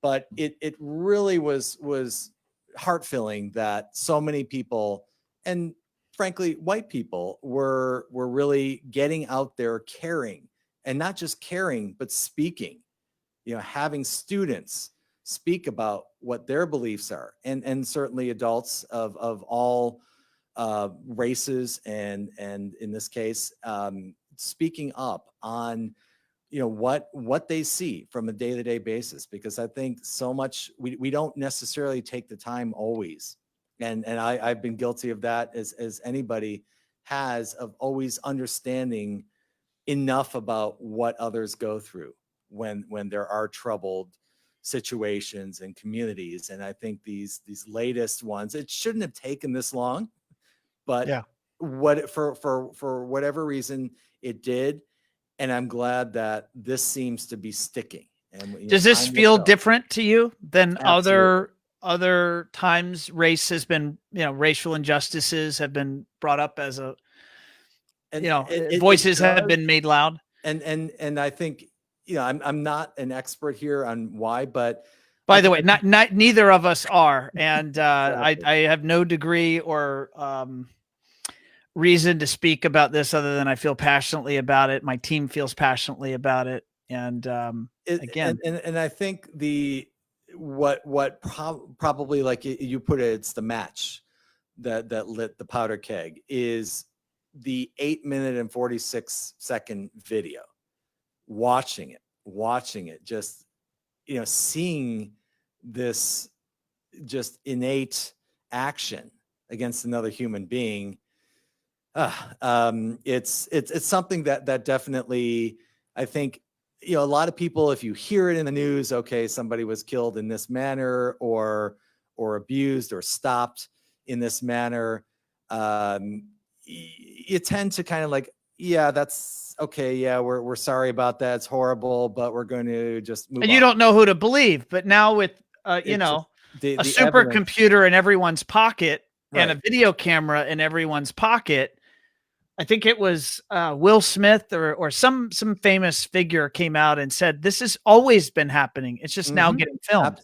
but it really was heart-filling that so many people, and frankly white people, were really getting out there, caring, and not just caring but speaking, having students speak about what their beliefs are, and certainly adults of all races, and in this case speaking up on what they see from a day-to-day basis, because I think so much we don't necessarily take the time always, and I've been guilty of that as anybody has, of always understanding enough about what others go through when there are troubled situations and communities. And I think these latest ones, it shouldn't have taken this long, but for whatever reason it did. And I'm glad that this seems to be sticking. And does this feel different to you than Absolutely. other times race has been, racial injustices have been brought up as a, voices have been made loud? And I think, I'm not an expert here on why, but by the way, neither of us are. And exactly. I have no degree or reason to speak about this other than I feel passionately about it. My team feels passionately about it. And again, and I think probably, like you put it, it's the match that lit the powder keg, is the 8-minute and 46-second video. Watching it, just seeing this just innate action against another human being. It's something that definitely, I think, a lot of people, if you hear it in the news, okay, somebody was killed in this manner, or abused or stopped in this manner, you tend to kind of like, yeah, that's okay. Yeah, we're sorry about that. It's horrible, but we're going to just move on. You don't know who to believe, but now with a supercomputer in everyone's pocket, right, and a video camera in everyone's pocket. I think it was Will Smith or some famous figure came out and said, this has always been happening. It's just now getting filmed.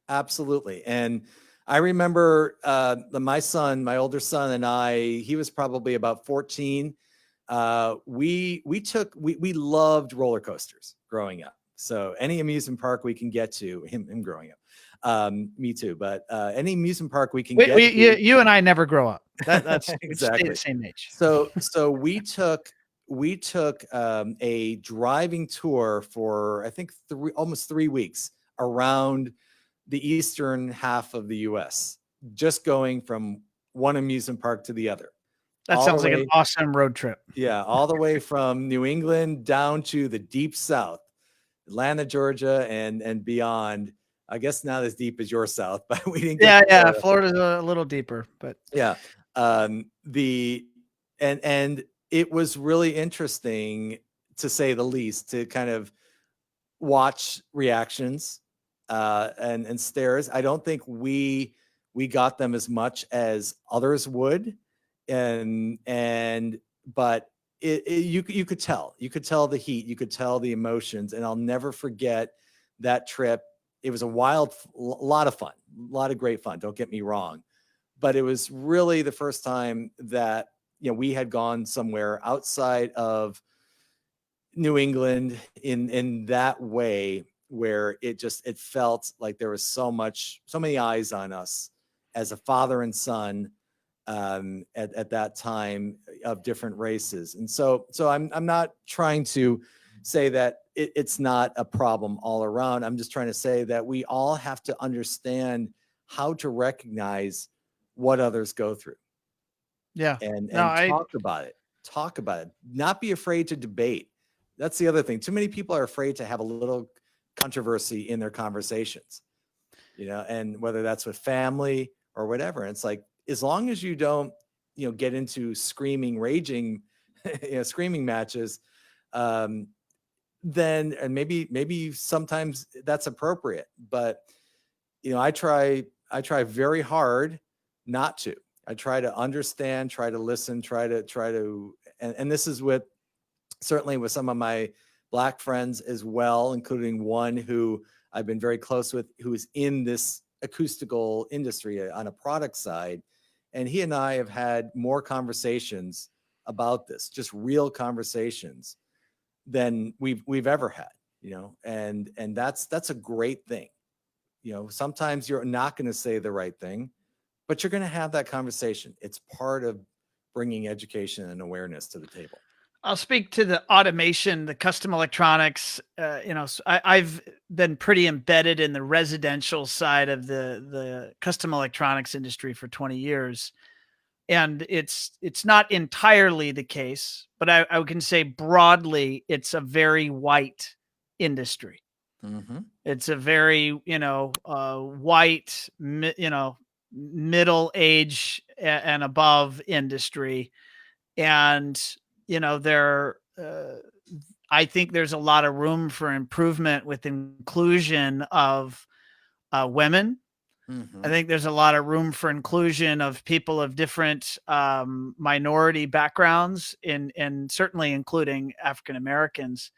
Absolutely. And I remember my older son and I, he was probably about 14. We loved roller coasters growing up. So any amusement park we can get to, him growing up, me too, but any amusement park we can get to. You and I never grow up. That's exactly the same age. So we took a driving tour for, I think, almost 3 weeks around the eastern half of the US, just going from one amusement park to the other. That sounds like an awesome road trip. Yeah, all the way from New England down to the deep South, Atlanta, Georgia, and beyond. I guess not as deep as your South, but we didn't get Florida. Florida's a little deeper, but yeah. And it was really interesting, to say the least, to kind of watch reactions and stares. I don't think we got them as much as others would, but you could tell the heat, you could tell the emotions, and I'll never forget that trip. It was a lot of fun, a lot of great fun. Don't get me wrong, but it was really the first time that we had gone somewhere outside of New England in that way, where it felt like there was so many eyes on us as a father and son at that time, of different races. And so I'm not trying to say that it's not a problem all around. I'm just trying to say that we all have to understand how to recognize what others go through. Yeah. And talk about it. Not be afraid to debate. That's the other thing. Too many people are afraid to have a little controversy in their conversations, and whether that's with family or whatever. And it's like, as long as you don't, get into screaming, raging, screaming matches, then, and maybe sometimes that's appropriate, but, I try very hard not to. I try to understand, try to listen, try to, and this is with, certainly with some of my Black friends as well, including one who I've been very close with, who is in this acoustical industry on a product side. And he and I have had more conversations about this, just real conversations, than we've ever had, and that's a great thing. Sometimes you're not going to say the right thing, but you're going to have that conversation. It's part of bringing education and awareness to the table. I'll speak to the automation, the custom electronics. I've been pretty embedded in the residential side of the custom electronics industry for 20 years. And it's not entirely the case, but I can say broadly, it's a very white industry. Mm-hmm. It's a very, white, middle age and above industry. And, I think there's a lot of room for improvement with inclusion of women. Mm-hmm. I think there's a lot of room for inclusion of people of different minority backgrounds, and certainly including African Americans.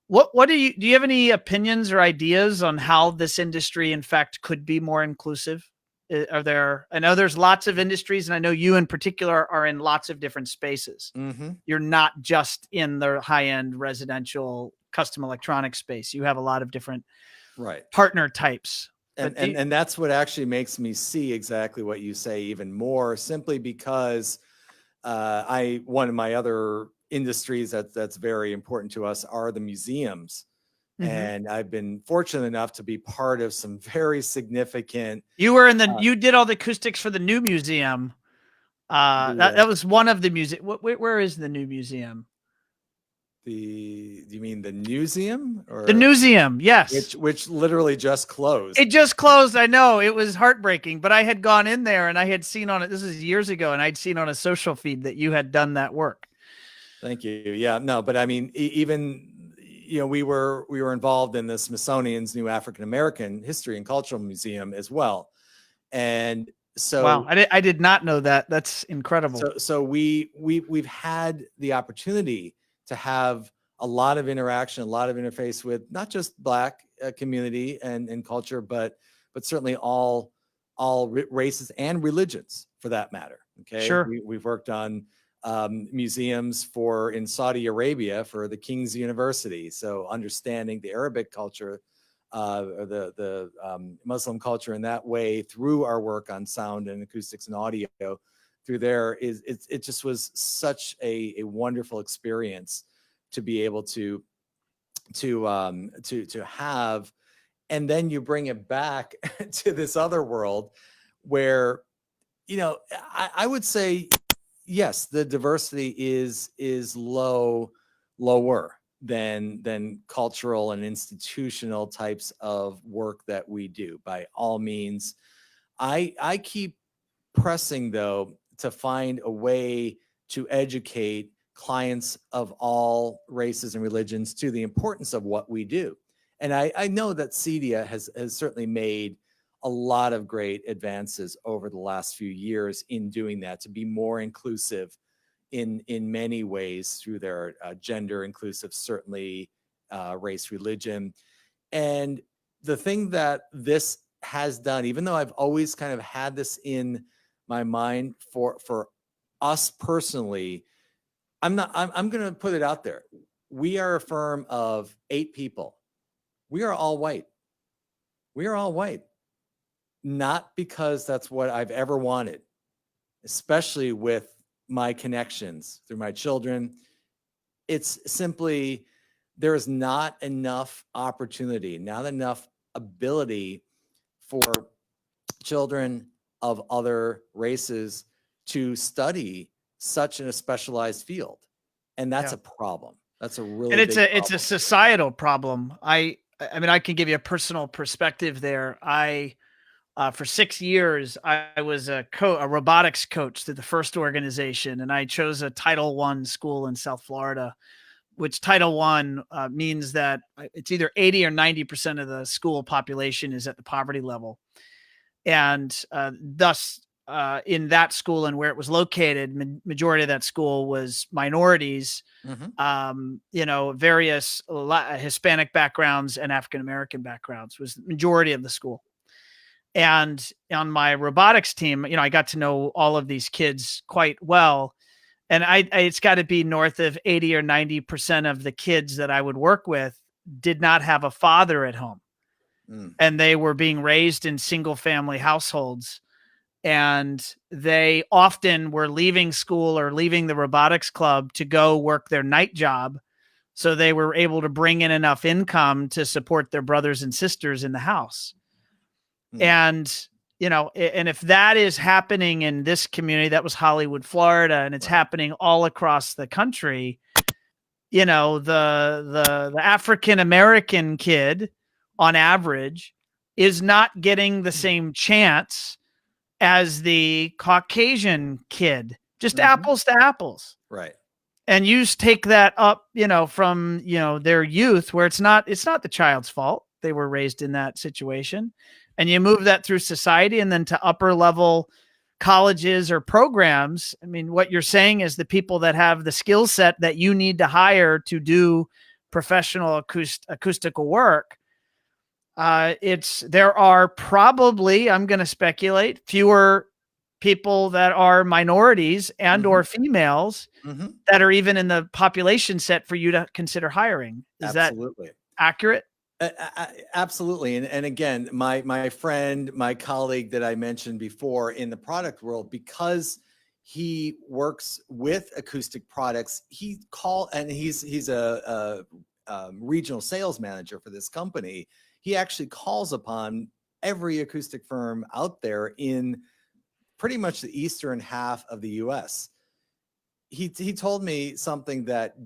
What do you have any opinions or ideas on how this industry, in fact, could be more inclusive? I know there's lots of industries, and I know you in particular are in lots of different spaces. Mm-hmm. You're not just in the high-end residential custom electronic space. You have a lot of different partner types. And that's what actually makes me see exactly what you say even more, simply because one of my other industries that's very important to us are the museums. Mm-hmm. And I've been fortunate enough to be part of some very significant. You were you did all the acoustics for the new museum. That was one of the where is the new museum? Do you mean the museum? Or the museum? Yes. Which literally just closed. It just closed. I know, it was heartbreaking, but I had gone in there and I had seen on it. This is years ago, and I'd seen on a social feed that you had done that work. Thank you. Yeah, no, but I mean, even, we were involved in the Smithsonian's new African American History and Cultural Museum as well. And so, wow, I did not know that. That's incredible. So we've had the opportunity to have a lot of interaction, a lot of interface with not just Black community and culture, but certainly all races and religions for that matter. Okay, sure. We've worked on museums in Saudi Arabia for the King's University, so understanding the Arabic culture, or the Muslim culture in that way through our work on sound and acoustics and audio through there it just was such a wonderful experience to be able to have. And then you bring it back to this other world where, I would say, yes, the diversity is lower than cultural and institutional types of work that we do, by all means. I keep pressing, though, to find a way to educate clients of all races and religions to the importance of what we do. And I know that CEDIA has certainly made a lot of great advances over the last few years in doing that, to be more inclusive in many ways through their gender inclusive, certainly race, religion. And the thing that this has done, even though I've always kind of had this in my mind for us personally, I'm going to put it out there. We are a firm of 8 people. We are all white. We are all white. Not because that's what I've ever wanted, especially with my connections through my children. It's simply, there is not enough opportunity, not enough ability for children of other races to study such a specialized field. And that's a problem. That's a really and it's a societal problem. I I mean, I can give you a personal perspective there. For 6 years, I was a robotics coach through the FIRST organization, and I chose a Title I school in South Florida, which Title I means that it's either 80 or 90% of the school population is at the poverty level. And thus, in that school and where it was located, majority of that school was minorities, various Hispanic backgrounds and African-American backgrounds was the majority of the school. And on my robotics team, I got to know all of these kids quite well. And it's got to be north of 80 or 90% of the kids that I would work with did not have a father at home. And they were being raised in single family households. And they often were leaving school or leaving the robotics club to go work their night job. So they were able to bring in enough income to support their brothers and sisters in the house. And, and if that is happening in this community, that was Hollywood, Florida, and it's happening all across the country, the African-American kid on average is not getting the same chance as the Caucasian kid, just apples to apples. Right. And you take that up, from, their youth where it's not the child's fault. They were raised in that situation. And you move that through society and then to upper level colleges or programs. I mean, what you're saying is the people that have the skill set that you need to hire to do professional acoustical work. There are probably, I'm going to speculate, fewer people that are minorities and or females that are even in the population set for you to consider hiring. Is that accurate? Absolutely. And again, my friend, my colleague that I mentioned before in the product world, because he works with acoustic products, he's a regional sales manager for this company. He actually calls upon every acoustic firm out there in pretty much the eastern half of the US. He told me something that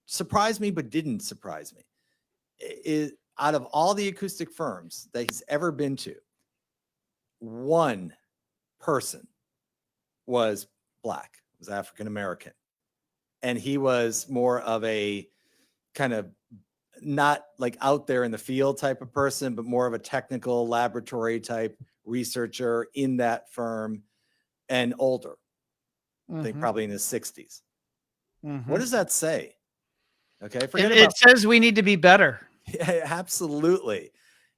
surprised me but didn't surprise me. Out of all the acoustic firms that he's ever been to, one person was Black, was African American. And he was more of a kind of not like out there in the field type of person, but more of a technical laboratory type researcher in that firm and older. I think probably in his 60s. What does that say? Okay. It says we need to be better. Yeah, absolutely.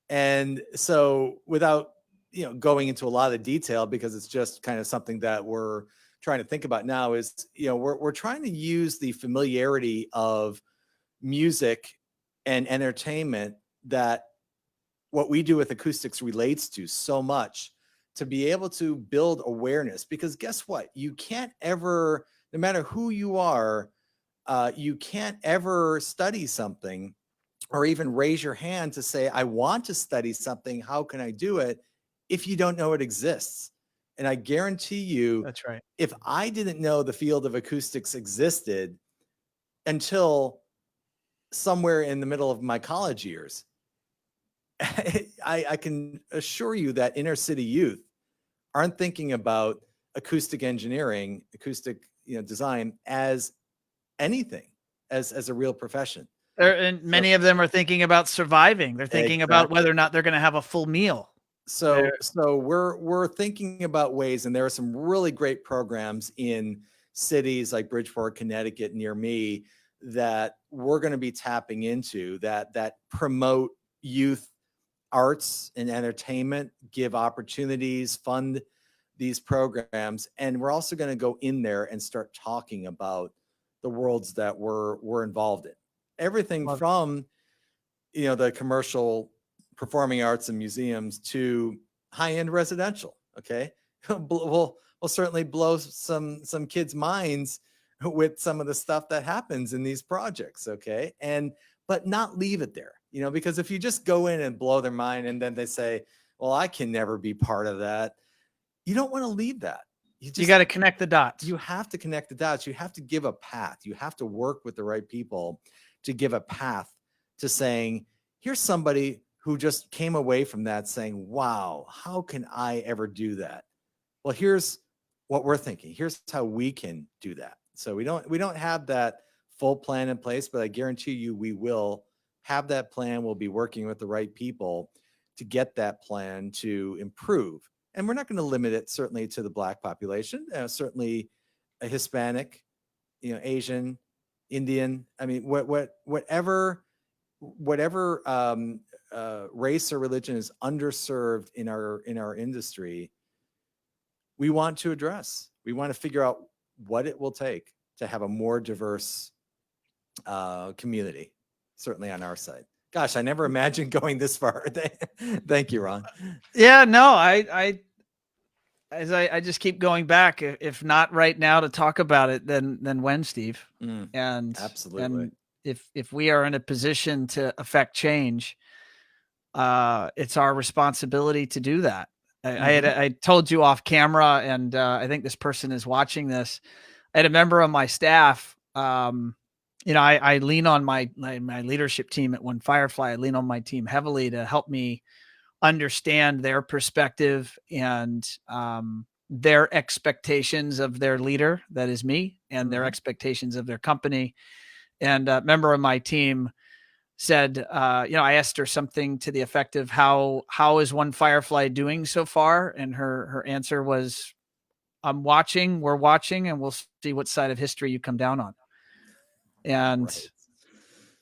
And so without, going into a lot of the detail, because it's just kind of something that we're trying to think about now is, we're trying to use the familiarity of music and entertainment that what we do with acoustics relates to so much to be able to build awareness. Because guess what? You can't ever, no matter who you are, you can't ever study something or even raise your hand to say, I want to study something. How can I do it? If you don't know it exists. And I guarantee you, that's right. If I didn't know the field of acoustics existed until somewhere in the middle of my college years, I can assure you that inner city youth aren't thinking about acoustic engineering, acoustic design as anything, as a real profession. And many of them are thinking about surviving. They're thinking about whether or not they're going to have a full meal. So we're thinking about ways, and there are some really great programs in cities like Bridgeport, Connecticut, near me, that we're going to be tapping into that promote youth arts and entertainment, give opportunities, fund these programs. And we're also going to go in there and start talking about the worlds that we're involved in. Everything from, the commercial performing arts and museums to high-end residential. Okay. We'll certainly blow some kids' minds with some of the stuff that happens in these projects. Okay. But not leave it there, because if you just go in and blow their mind and then they say, well, I can never be part of that. You don't want to leave that. You got to connect the dots. You have to connect the dots. You have to give a path. You have to work with the right people to give a path to saying, here's somebody who just came away from that saying, wow, how can I ever do that? Well, here's what we're thinking. Here's how we can do that. So we don't have that full plan in place, but I guarantee you we will have that plan. We'll be working with the right people to get that plan to improve. And we're not going to limit it certainly to the Black population, certainly a Hispanic, Asian, Indian. I mean, whatever race or religion is underserved in our industry, we want to address. We want to figure out what it will take to have a more diverse community, certainly on our side. Gosh, I never imagined going this far. Thank you, Ron. Yeah, no, I just keep going back. If not right now to talk about it, then when, Steve? And absolutely. And if we are in a position to affect change, it's our responsibility to do that. I told you off camera, and I think this person is watching this. I had a member of my staff. I lean on my leadership team at One Firefly. I lean on my team heavily to help me understand their perspective and their expectations of their leader, that is me, and their expectations of their company. And a member of my team said, I asked her something to the effect of how is One Firefly doing so far? And her answer was, we're watching, and we'll see what side of history you come down on. And right.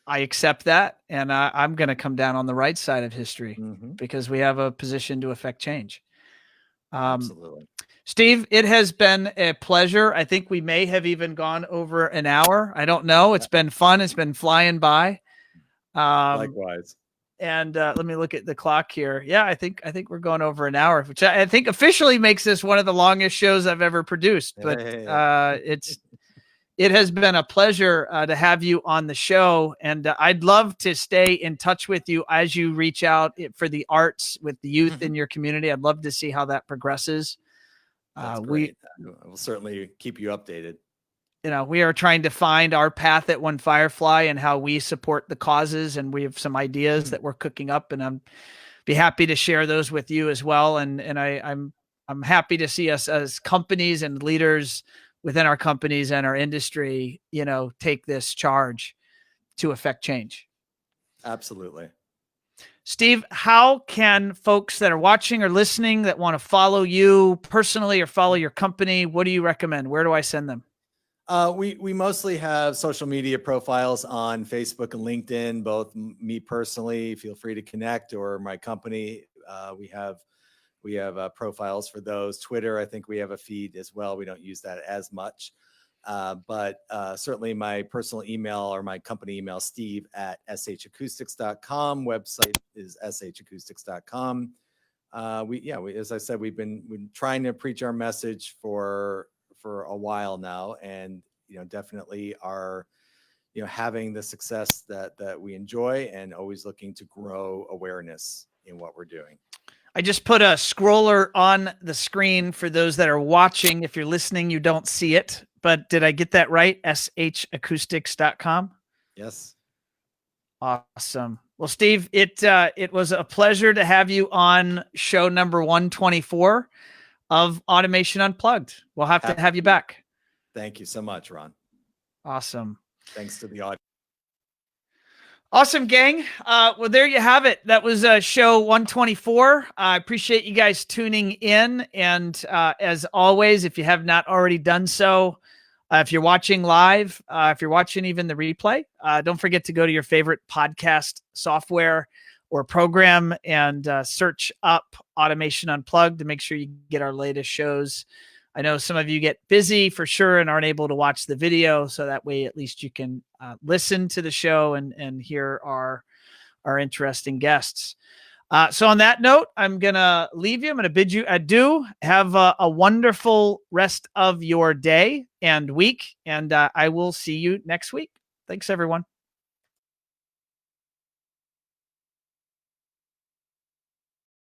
I accept that. And I'm going to come down on the right side of history because we have a position to affect change. Absolutely. Steve, it has been a pleasure. I think we may have even gone over an hour. I don't know. It's been fun. It's been flying by. Likewise. And let me look at the clock here. Yeah, I think we're going over an hour, which I think officially makes this one of the longest shows I've ever produced. But it has been a pleasure to have you on the show, and I'd love to stay in touch with you as you reach out for the arts with the youth in your community. I'd love to see how that progresses. That's great. I will certainly keep you updated. We are trying to find our path at One Firefly and how we support the causes. And we have some ideas that we're cooking up, and I'm be happy to share those with you as well. And I'm happy to see us as companies and leaders within our companies and our industry, take this charge to affect change. Absolutely. Steve, how can folks that are watching or listening that want to follow you personally or follow your company, what do you recommend? Where do I send them? We mostly have social media profiles on Facebook and LinkedIn, both me personally, feel free to connect, or my company. We have profiles for those. Twitter, I think we have a feed as well. We don't use that as much. But certainly my personal email or my company email, steve@shacoustics.com. Website is shacoustics.com. As I said, we've been trying to preach our message for a while now, and definitely are having the success that we enjoy, and always looking to grow awareness in what we're doing. I just put a scroller on the screen for those that are watching. If you're listening, you don't see it, but did I get that right? shacoustics.com. Yes. Awesome. Well, Steve, it was a pleasure to have you on show number 124 of Automation Unplugged. We'll have to have you back. Thank you so much, Ron. Awesome. Thanks to the audience. Awesome, gang. Well, there you have it. That was show 124. I appreciate you guys tuning in. And as always, if you have not already done so, if you're watching live, if you're watching even the replay, don't forget to go to your favorite podcast software or program and search up Automation Unplugged to make sure you get our latest shows. I know some of you get busy for sure and aren't able to watch the video, so that way at least you can listen to the show and hear our interesting guests. So on that note, I'm going to leave you. I'm going to bid you adieu. Have a wonderful rest of your day and week, and I will see you next week. Thanks, everyone.